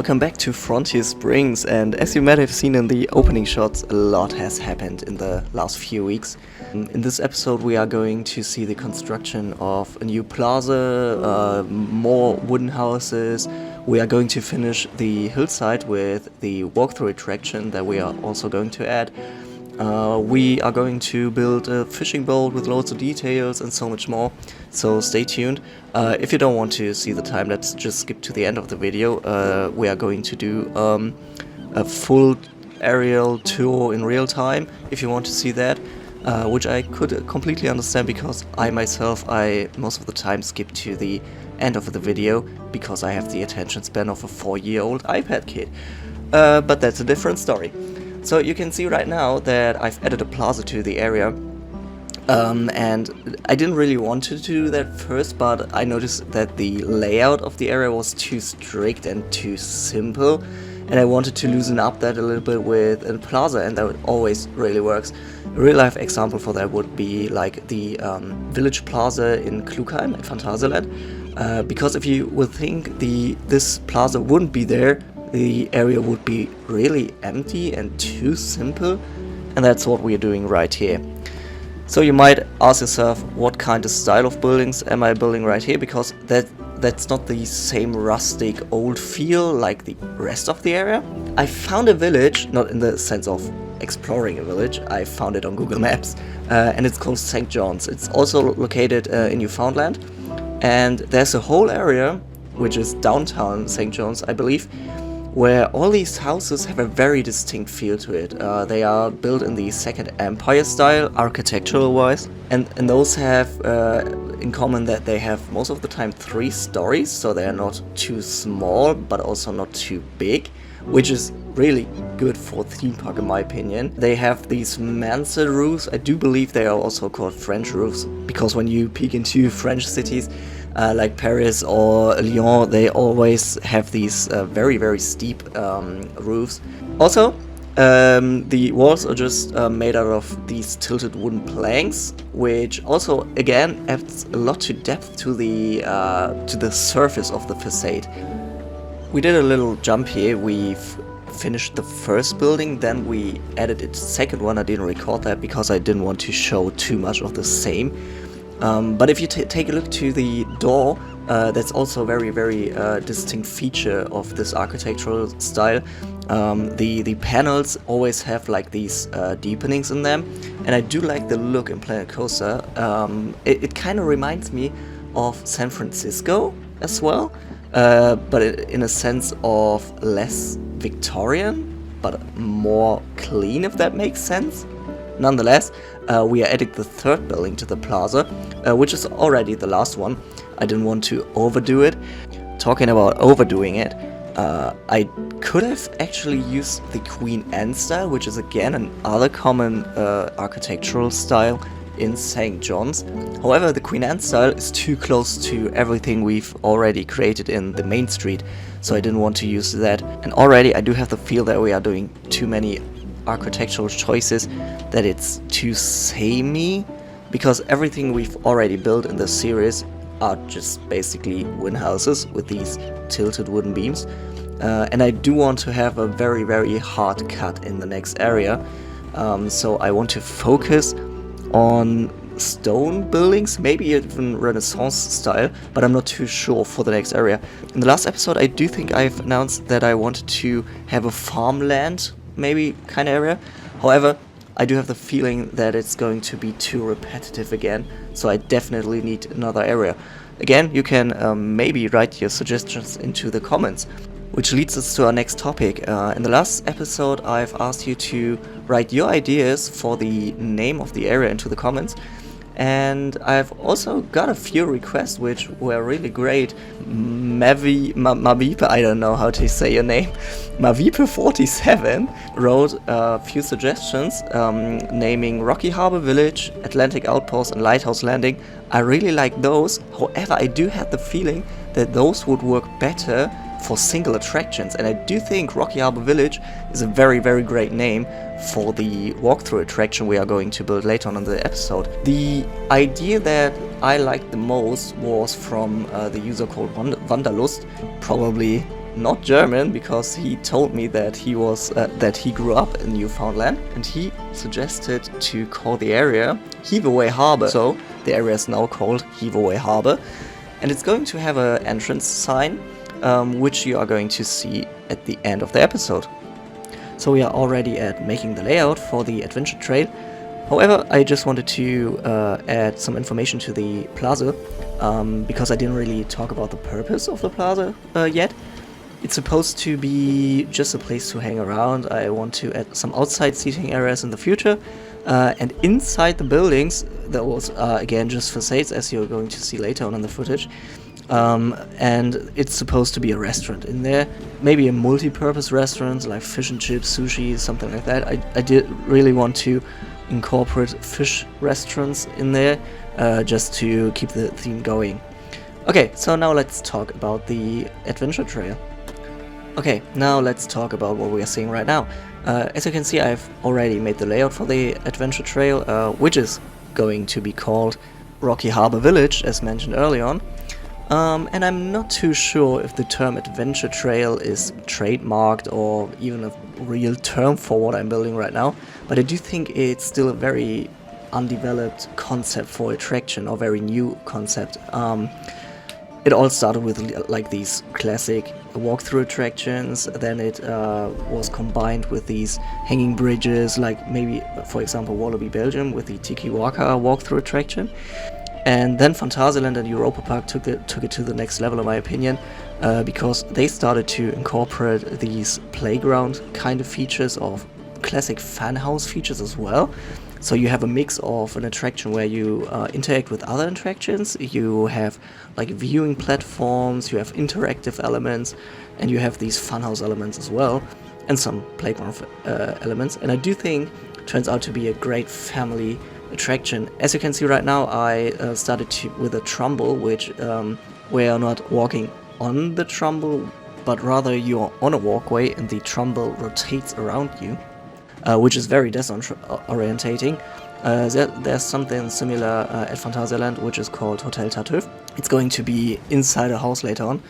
Welcome back to Frontier Springs, and as you might have seen in the opening shots, a lot has happened in the last few weeks. In this episode we are going to see the construction of a new plaza, more wooden houses. We are going to finish the hillside with the walkthrough attraction that we are also going to add. We are going to build a fishing boat with loads of details and so much more, so stay tuned. If you don't want to see the time, let's just skip to the end of the video. We are going to do a full aerial tour in real time, if you want to see that, which I could completely understand, because I myself, most of the time skip to the end of the video, because I have the attention span of a 4-year-old iPad kid. But that's a different story. So you can see right now that I've added a plaza to the area, and I didn't really want to do that first, but I noticed that the layout of the area was too strict and too simple, and I wanted to loosen up that a little bit with a plaza, and that always really works. A real life example for that would be like the village plaza in Klugheim at Phantasialand, because if you would think this plaza wouldn't be there, the area would be really empty and too simple, and that's what we're doing right here. So you might ask yourself, what kind of style of buildings am I building right here, because that's not the same rustic old feel like the rest of the area. I found a village, not in the sense of exploring a village, I found it on Google Maps, and it's called St. John's. It's also located in Newfoundland, and there's a whole area, which is downtown St. John's, I believe, where all these houses have a very distinct feel to it. They are built in the Second Empire style, architectural wise, and those have in common that they have most of the time 3 stories, so they are not too small but also not too big, which is really good for a theme park in my opinion. They have these mansard roofs. I do believe they are also called French roofs, because when you peek into French cities like Paris or Lyon, they always have these very, very steep roofs. Also, the walls are just made out of these tilted wooden planks, which also again adds a lot to depth to the surface of the facade. We did a little jump here. We've finished the first building, then we added a second one. I didn't record that because I didn't want to show too much of the same. But if you take a look to the door, that's also a very, very distinct feature of this architectural style. The panels always have like these deepenings in them, and I do like the look in Planet Coaster. It kind of reminds me of San Francisco as well, but in a sense of less Victorian, but more clean, if that makes sense. Nonetheless, we are adding the third building to the plaza, which is already the last one. I didn't want to overdo it. Talking about overdoing it, I could have actually used the Queen Anne style, which is again another common architectural style in St. John's. However, the Queen Anne style is too close to everything we've already created in the main street, so I didn't want to use that. And already I do have the feel that we are doing too many architectural choices, that it's too samey, because everything we've already built in the series are just basically wooden houses with these tilted wooden beams, and I do want to have a very, very hard cut in the next area, so I want to focus on stone buildings, maybe even Renaissance style, but I'm not too sure for the next area. In the last episode I do think I've announced that I wanted to have a farmland maybe kind of area. However, I do have the feeling that it's going to be too repetitive again, so I definitely need another area. Again, you can maybe write your suggestions into the comments, which leads us to our next topic. In the last episode I've asked you to write your ideas for the name of the area into the comments, and I've also got a few requests which were really great. Mavipe, I don't know how to say your name, Mavipe47 wrote a few suggestions, naming Rocky Harbor Village, Atlantic Outpost and Lighthouse Landing. I really like those. However, I do have the feeling that those would work better for single attractions, and I do think Rocky Harbor Village is a very, very great name for the walkthrough attraction we are going to build later on in the episode. The idea that I liked the most was from the user called Wanderlust, probably not German, because he told me that he grew up in Newfoundland, and he suggested to call the area Heave-Away Harbor. So the area is now called Heave-Away Harbor, and it's going to have an entrance sign, which you are going to see at the end of the episode. So we are already at making the layout for the adventure trail. However, I just wanted to add some information to the plaza, because I didn't really talk about the purpose of the plaza yet. It's supposed to be just a place to hang around. I want to add some outside seating areas in the future, and inside the buildings, that was again just facades, as you're going to see later on in the footage. And it's supposed to be a restaurant in there, maybe a multi-purpose restaurant like fish and chips, sushi, something like that. I did really want to incorporate fish restaurants in there, just to keep the theme going. Okay, so now let's talk about the adventure trail. Okay, now let's talk about what we are seeing right now. As you can see, I've already made the layout for the adventure trail, which is going to be called Rocky Harbor Village, as mentioned earlier on. And I'm not too sure if the term adventure trail is trademarked or even a real term for what I'm building right now, but I do think it's still a very undeveloped concept for attraction, or very new concept. It all started with like these classic walkthrough attractions, then it was combined with these hanging bridges, like maybe, for example, Wallaby Belgium with the Tiki Waka walkthrough attraction. And then Phantasialand and Europa Park took it to the next level, in my opinion, because they started to incorporate these playground kind of features, of classic fan house features as well. So you have a mix of an attraction where you interact with other attractions, you have like viewing platforms, you have interactive elements, and you have these funhouse elements as well, and some playground elements. And I do think it turns out to be a great family attraction. As you can see right now, I started with a trumbull, which where you're not walking on the trumbull, but rather you're on a walkway and the trumbull rotates around you. Which is very disorientating. There's something similar at Phantasialand, which is called Hotel Tartuffe. It's going to be inside a house later on.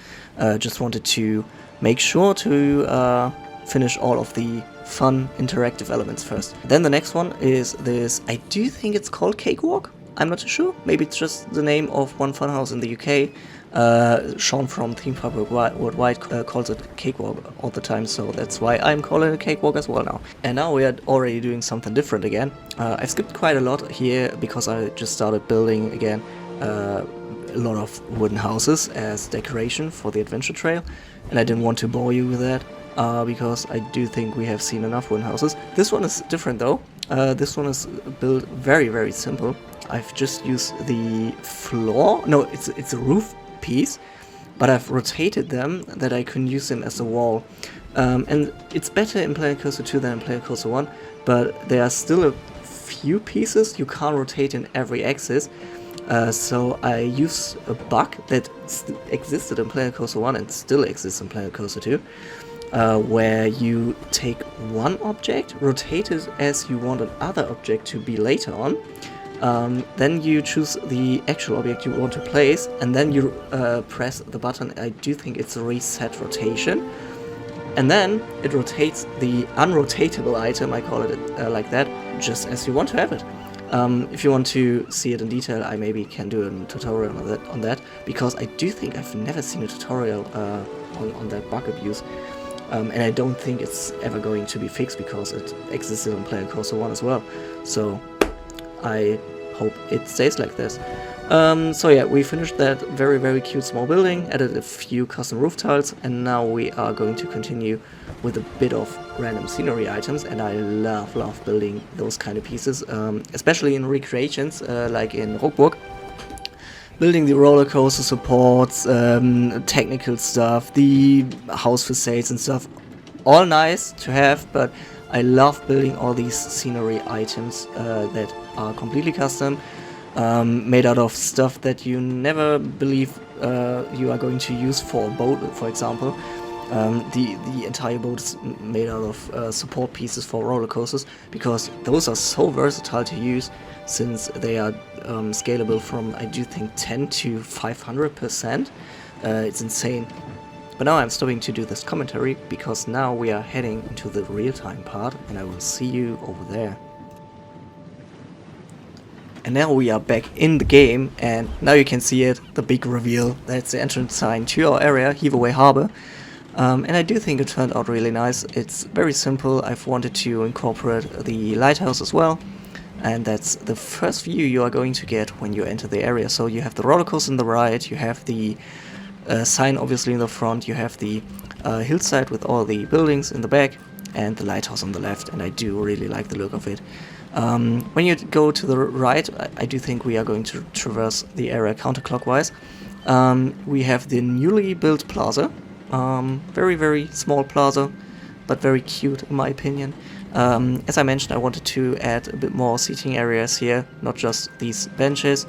Just wanted to make sure to finish all of the fun interactive elements first. Then the next one is this, I do think it's called Cakewalk. I'm not too sure. Maybe it's just the name of one funhouse in the UK. Sean from Theme Park Worldwide calls it Cakewalk all the time, so that's why I'm calling it Cakewalk as well now. And now we are already doing something different again. I've skipped quite a lot here because I just started building again a lot of wooden houses as decoration for the adventure trail, and I didn't want to bore you with that because I do think we have seen enough wooden houses. This one is different though. This one is built very, very simple. I've just used the floor. No, it's a roof piece, but I've rotated them that I can use them as a wall. And it's better in Planet Coaster 2 than in Planet Coaster 1, but there are still a few pieces you can't rotate in every axis. So I use a bug that existed in Planet Coaster 1 and still exists in Planet Coaster 2. Where you take one object, rotate it as you want another object to be later on, then you choose the actual object you want to place, and then you press the button. I do think it's a reset rotation, and then it rotates the unrotatable item, I call it like that, just as you want to have it. If you want to see it in detail, I maybe can do a tutorial on that, because I do think I've never seen a tutorial on that bug abuse. And I don't think it's ever going to be fixed because it existed on Planet Coaster 1 as well. So I hope it stays like this. So yeah, we finished that very, very cute small building, added a few custom roof tiles, and now we are going to continue with a bit of random scenery items. And I love building those kind of pieces, especially in recreations like in Rockburg. Building the roller coaster supports, technical stuff, the house facades and stuff, all nice to have, but I love building all these scenery items that are completely custom, made out of stuff that you never believe you are going to use for a boat, for example. The entire boat is made out of support pieces for roller coasters, because those are so versatile to use, since they are scalable from, I do think, 10 to 500%. It's insane. But now I'm stopping to do this commentary, because now we are heading into the real-time part, and I will see you over there. And now we are back in the game, and now you can see it, the big reveal. That's the entrance sign to our area, Heave-Away Harbor. And I do think it turned out really nice. It's very simple. I've wanted to incorporate the lighthouse as well. And that's the first view you are going to get when you enter the area. So you have the roller coaster on the right, you have the sign obviously in the front, you have the hillside with all the buildings in the back, and the lighthouse on the left, and I do really like the look of it. When you go to the right, I do think we are going to traverse the area counterclockwise. We have the newly built plaza, very, very small plaza, but very cute in my opinion. As I mentioned, I wanted to add a bit more seating areas here, not just these benches.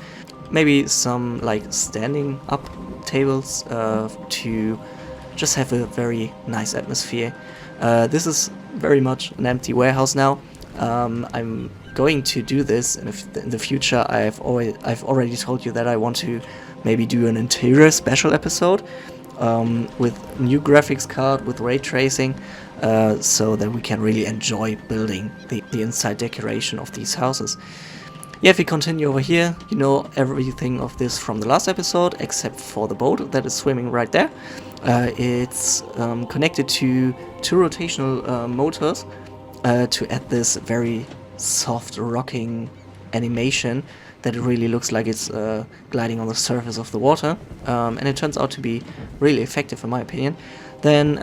Maybe some like standing up tables to just have a very nice atmosphere. This is very much an empty warehouse now. I'm going to do this in the future. I've already told you that I want to maybe do an interior special episode with new graphics card, with ray tracing, so that we can really enjoy building the inside decoration of these houses. Yeah, if we continue over here, you know everything of this from the last episode, except for the boat that is swimming right there. It's connected to two rotational motors to add this very soft rocking animation that it really looks like it's gliding on the surface of the water, and it turns out to be really effective in my opinion. Then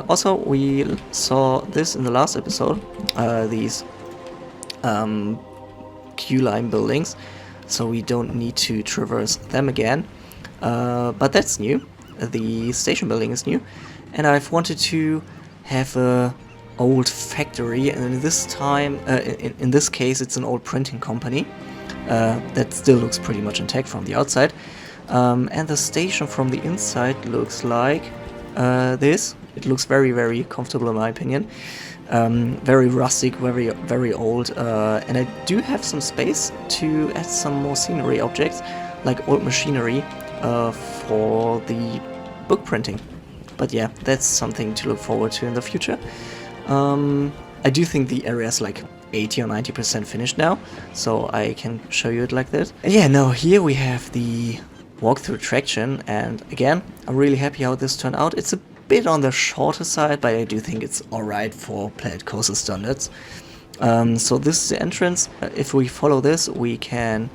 also we saw this in the last episode, these queue-line buildings, so we don't need to traverse them again, but that's new. The station building is new, and I've wanted to have a old factory, and this time, in this case, it's an old printing company that still looks pretty much intact from the outside, and the station from the inside looks like this. It looks very, very comfortable in my opinion. Very rustic, very, very old, and I do have some space to add some more scenery objects, like old machinery, for the book printing. But yeah, that's something to look forward to in the future. I do think the area is like 80 or 90% finished now, so I can show you it like that. And yeah, now here we have the walkthrough attraction, and again, I'm really happy how this turned out. It's a bit on the shorter side, but I do think it's alright for Planet Coaster standards. So this is the entrance. If we follow this, we can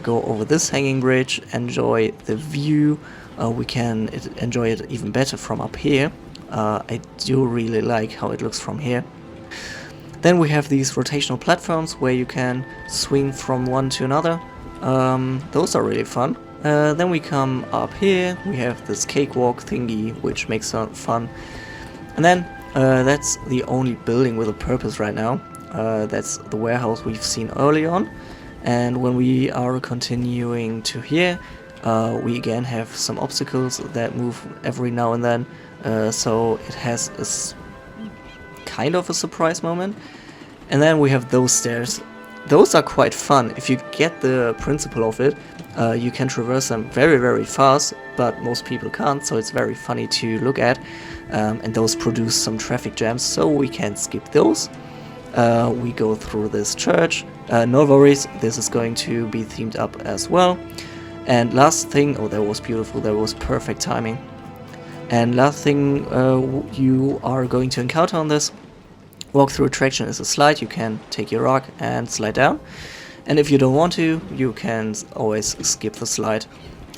go over this hanging bridge, enjoy the view. We can enjoy it even better from up here. I do really like how it looks from here. Then we have these rotational platforms where you can swing from one to another. Those are really fun. Then we come up here, we have this cakewalk thingy, which makes it fun. And then that's the only building with a purpose right now. That's the warehouse we've seen early on. And when we are continuing to here, we again have some obstacles that move every now and then. So it has a kind of a surprise moment. And then we have those stairs. Those are quite fun. If you get the principle of it, you can traverse them very, very fast, but most people can't, so it's very funny to look at. And those produce some traffic jams, so we can skip those. We go through this church. No worries, this is going to be themed up as well. And last thing, oh, that was beautiful, that was perfect timing. And last thing you are going to encounter on this walkthrough attraction is a slide. You can take your rock and slide down. And if you don't want to, you can always skip the slide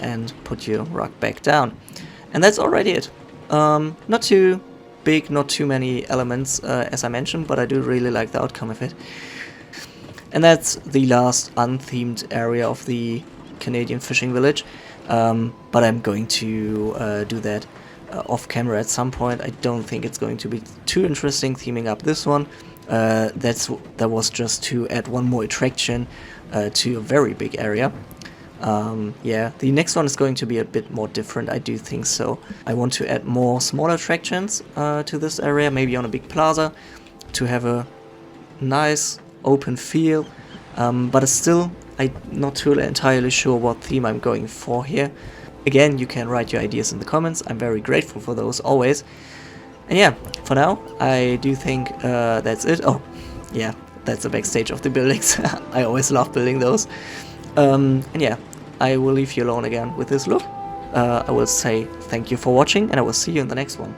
and put your rock back down. And that's already it. Not too big, not too many elements, as I mentioned, but I do really like the outcome of it. And that's the last unthemed area of the Canadian fishing village. But I'm going to do that off camera at some point. I don't think it's going to be too interesting theming up this one. That was just to add one more attraction to a very big area. Yeah, the next one is going to be a bit more different, I do think so. I want to add more smaller attractions to this area, maybe on a big plaza, to have a nice open feel, but still I'm not too entirely sure what theme I'm going for here. Again, you can write your ideas in the comments. I'm very grateful for those always. And yeah, for now, I do think that's it. Oh, yeah, that's the backstage of the buildings. I always love building those. And yeah, I will leave you alone again with this look. I will say thank you for watching, and I will see you in the next one.